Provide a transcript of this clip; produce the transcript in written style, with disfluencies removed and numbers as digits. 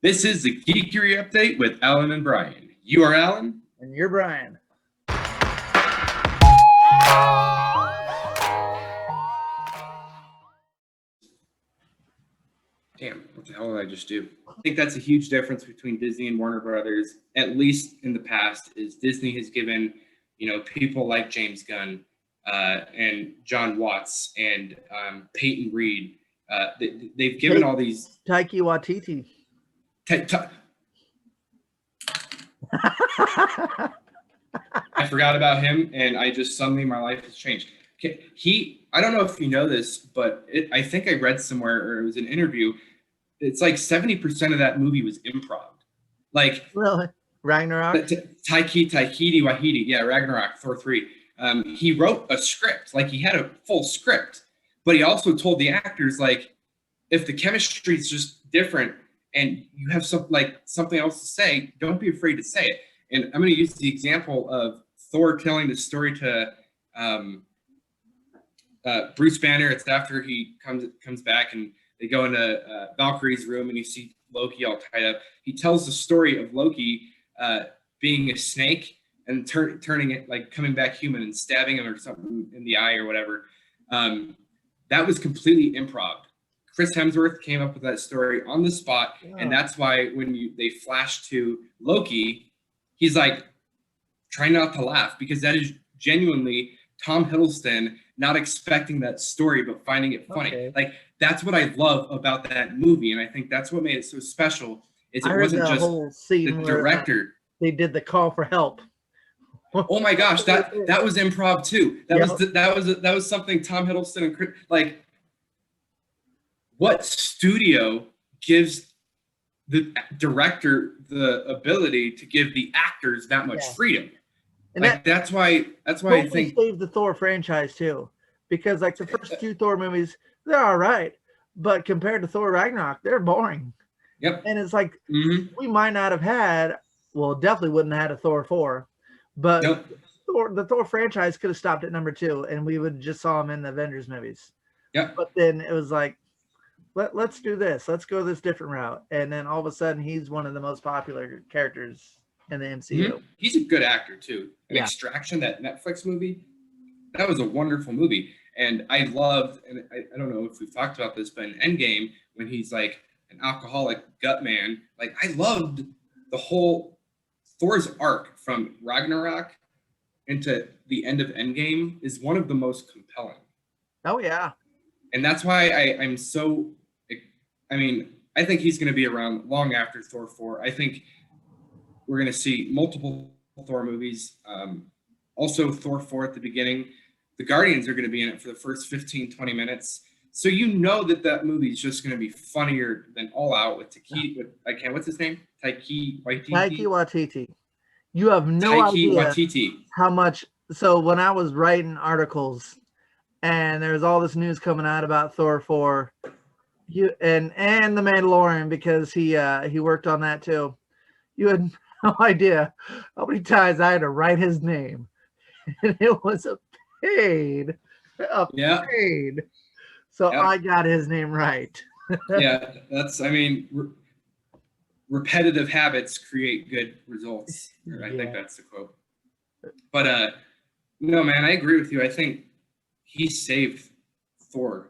This is the Geekery Update with Alan and Brian. You are Alan. And you're Brian. Damn, what the hell did I just do? I think that's a huge difference between Disney and Warner Brothers, at least in the past, is Disney has given, people like James Gunn and John Watts and Peyton Reed, they've given all these... Taika Waititi. I forgot about him, and I just suddenly my life has changed. I don't know if you know this, but I think I read somewhere, or it was an interview. It's like 70% of that movie was improv. Like, really? Ragnarok? Taika Waititi, yeah, Ragnarok, Thor 3. He wrote a script, like he had a full script, but he also told the actors, like, if the chemistry is just different and you have something else to say, don't be afraid to say it. And I'm going to use the example of Thor telling the story to Bruce Banner. It's after he comes back and they go into Valkyrie's room and you see Loki all tied up. He tells the story of Loki being a snake and turning it, like coming back human and stabbing him or something in the eye or whatever. That was completely improv. Chris Hemsworth came up with that story on the spot, and that's why when they flash to Loki, he's like trying not to laugh, because that is genuinely Tom Hiddleston not expecting that story but finding it funny. Okay. Like, that's what I love about that movie, and I think that's what made it so special. Is it wasn't just whole scene the director. They did the call for help. Oh my gosh, that was improv too. That was something Tom Hiddleston and Chris, like, what studio gives the director the ability to give the actors that much freedom? And like, that's why I think saved the Thor franchise too, because like the first two Thor movies, they're all right, but compared to Thor Ragnarok, they're boring. Yep. And it's like we might not have had, well, definitely wouldn't have had a Thor 4, but the Thor franchise could have stopped at number 2, and we would just saw him in the Avengers movies. Yep. But then it was like, let's do this. Let's go this different route. And then all of a sudden, he's one of the most popular characters in the MCU. Mm-hmm. He's a good actor too. Extraction, that Netflix movie, that was a wonderful movie. And I loved, and I don't know if we've talked about this, but in Endgame, when he's like an alcoholic gut man, like, I loved the whole Thor's arc from Ragnarok into the end of Endgame is one of the most compelling. Oh yeah. And that's why I'm so, I think he's going to be around long after Thor 4. I think we're going to see multiple Thor movies. Also, Thor 4 at the beginning. The Guardians are going to be in it for the first 15, 20 minutes. So that movie is just going to be funnier than All Out with what's his name? Taika Waititi. Taika Waititi. You have no idea how much. So when I was writing articles, and there's all this news coming out about Thor 4, and The Mandalorian, because he worked on that too. You had no idea how many times I had to write his name, and it was a pain. So I got his name right. Yeah, that's. Repetitive habits create good results. I think that's the quote. But no, man, I agree with you. I think he saved Thor.